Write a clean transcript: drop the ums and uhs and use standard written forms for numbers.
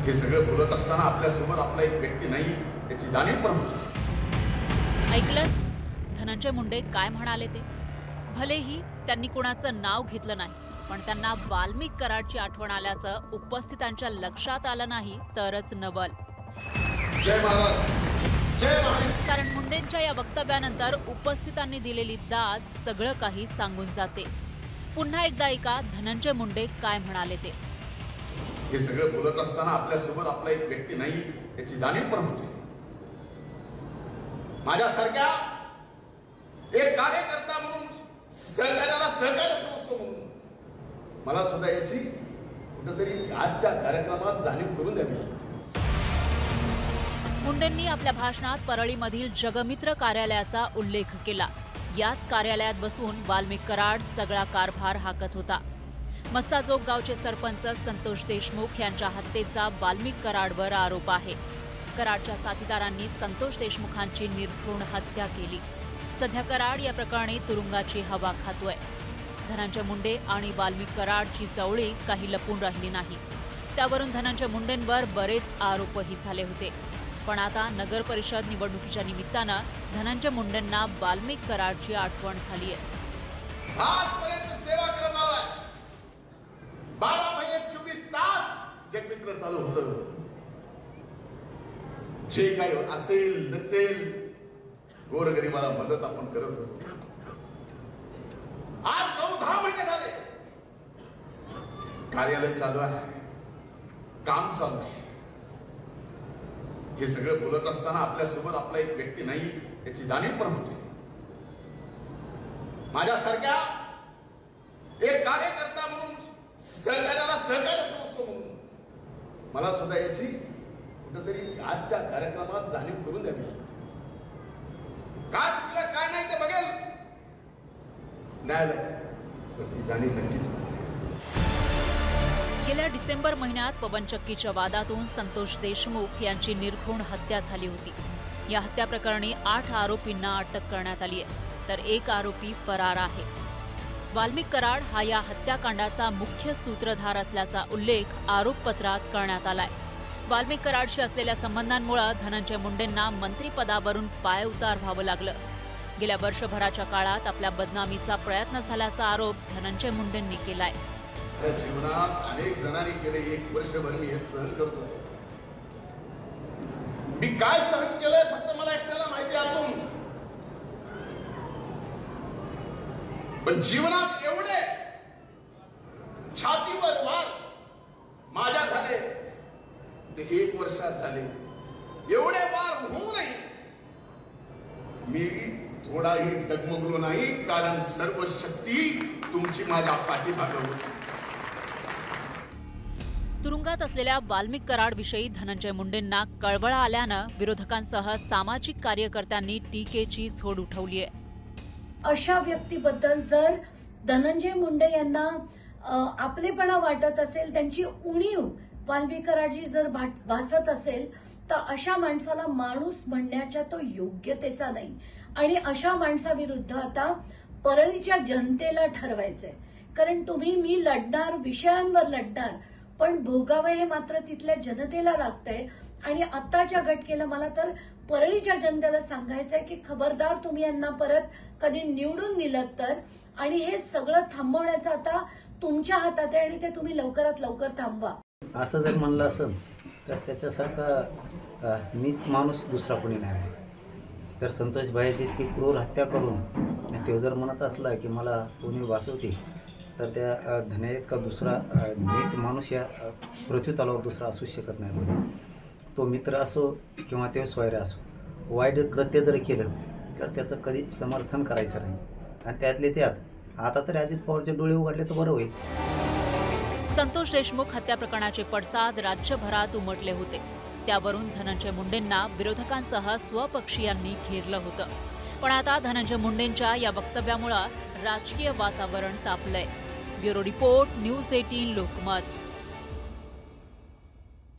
हे सगळं बोलत असताना आपल्यासोबत आपला एक व्यक्ती नाही याची जाणीव पण होती। ऐकलं धनंजय मुंडे काय म्हणाले ते? भलेही त्यांनी कुणाचं नाव घेतलं नाही, पण त्यांना वाल्मिक कराडची आठवण आल्याचं उपस्थितांच्या लक्षात आलं नाही तरच नवल। जय महाराज, जय महाराज। कारण मुंडेंच्या या वक्तव्यानंतर उपस्थितांनी दिलेली दाद सगळं काही सांगून जाते। पुन्हा एकदा ऐका धनंजय मुंडे काय म्हणाले ते। हे सगळं बोलत असताना आपल्यासोबत आपला एक व्यक्ती नाही याची जाणीव पण होती। माझ्यासारख्या एक कार्यकर्ता म्हणून सहकार्याला सहकार्य समजतो म्हणून मला सुद्धा याची कुठेतरी आजच्या कार्यक्रमात जाणीव करून द्यावी। मुंडेंनी आपल्या भाषणात परळीमधील जगमित्र कार्यालयाचा उल्लेख केला। याच कार्यालयात बसून वाल्मिक कराड सगळा कारभार हाकत होता। मस्साजोग गावचे सरपंच संतोष देशमुख यांच्या हत्येचा वाल्मिक कराडवर आरोप आहे। कराडच्या साथीदारांनी संतोष देशमुखांची निर्घृण हत्या केली। सध्या कराड या प्रकरणी तुरुंगाची हवा खातोय। धनंजय मुंडे आणि वाल्मिक कराडची जवळी काही लपून राहिली नाही। त्यावरून धनंजय मुंडेंवर बरेच आरोपही झाले होते। पण आता नगर परिषद निवडणुकीच्या निमित्तानं धनंजय मुंडेंना वाल्मिक कराडची आठवण झाली आहे। आजपर्यंत सेवा करत आलाय, 12 महिने 24 तास जगमित्र चालू होतं। जे काही असेल नसेल गोरगरिबाला मदत आपण करत होतो। आज 9-10 महिने झाले कार्यालय चालू आहे, काम चालू आहे। हे सगळं बोलत असताना आपल्यासोबत आपला एक व्यक्ती नाही याची जाणीव पण होती। माझ्यासारख्या एक कार्यकर्ता म्हणून सहकार्याला सहकार्य समजतो म्हणून मला सुद्धा याची कुठेतरी आजच्या कार्यक्रमात जाणीव करून द्यावी। काय चुकलं काय नाही ते बघेल न्यायालय, पण ती जाणीव नक्कीच होईल। गेल्या डिसेंबर महिन्यात पवनचक्कीच्या वादातून संतोष देशमुख यांची निर्घृण हत्या झाली होती। या हत्या प्रकरणी 8 आरोपींना अटक करण्यात आली आहे, तर 1 आरोपी फरार आहे। वाल्मिक कराड हा या हत्याकांडाचा मुख्य सूत्रधार असल्याचा उल्लेख आरोपपत्रात करण्यात आलाय। वाल्मिक कराडशी असलेल्या संबंधांमुळे धनंजय मुंडेंना मंत्रिपदावरून पायउतार व्हावं लागलं। गेल्या वर्षभराच्या काळात आपल्या बदनामीचा प्रयत्न झाल्याचा आरोप धनंजय मुंडेंनी केलाय। जीवनात अनेक जणांनी गेले 1 वर्षभर मी हे सहन करतो। मी काय सहन केलंय फक्त मला एकट्याला माहिती आतून, पण जीवनात एवढे छातीवर वार माझ्या झाले ते 1 वर्षात झाले। एवढे वार होऊनही मी थोडाही डगमगलो नाही, कारण सर्व शक्ती तुमची माझ्या पाठीमागे होती। तुरुंगात असलेल्या वाल्मिक कराड विषयी धनंजय मुंडेंना कळवळा आल्यानं विरोधकांसह सामाजिक कार्यकर्त्यांनी टीकेची झोड उठवली आहे। अशा व्यक्तीबद्दल जर धनंजय मुंडे यांना आपलेपणा वाटत असेल, त्यांची उणीव वाल्मिक कराडजी जर भासत असेल, तर अशा माणसाला माणूस म्हणण्याच्या तो योग्यतेचा नाही। आणि अशा माणसाविरुद्ध आता परळीच्या जनतेला ठरवायचंय, कारण तुम्ही मी लढणार, विषयांवर लढणार, पण भोगावं हे मात्र तिथल्या जनतेला लागतंय। आणि आत्ताच्या घटकेला मला तर परळीच्या जनतेला सांगायचंय की खबरदार तुम्ही यांना परत कधी निवडून दिलं तर, आणि हे सगळं थांबवण्याचं आता तुमच्या हातात आहे, आणि ते तुम्ही लवकरात लवकर थांबवा। असं जर म्हणलं असेल तर त्याच्यासारखा नीच माणूस दुसरा कोणी नाही। तर संतोष भाईची इतकी क्रूर हत्या करून तो जर म्हणत असला की मला कोणी वाचवते, तर त्या धन्यात का दुसरा नीच माणूस या पृथ्वी तलावर दुसरा असू शकत नाही कोणी। तो मित्र असो किंवा ते स्वैर असो, वाईट कृत्य जर केलं तर त्याचं कधी समर्थन करायचं नाही। आणि त्यातले त्यात आता तर अजित पवारचे डोळे उघडले तर बरं होईल। संतोष देशमुख हत्या प्रकरणाचे पडसाद राज्यभरात उमटले होते। त्यावरून धनंजय मुंडेंना विरोधकांसह स्वपक्षीयांनी घेरलं होतं। पण आता धनंजय मुंडेंच्या या वक्तव्यामुळे राजकीय वातावरण तापलंय। Bureau report, news 18 Lokmat.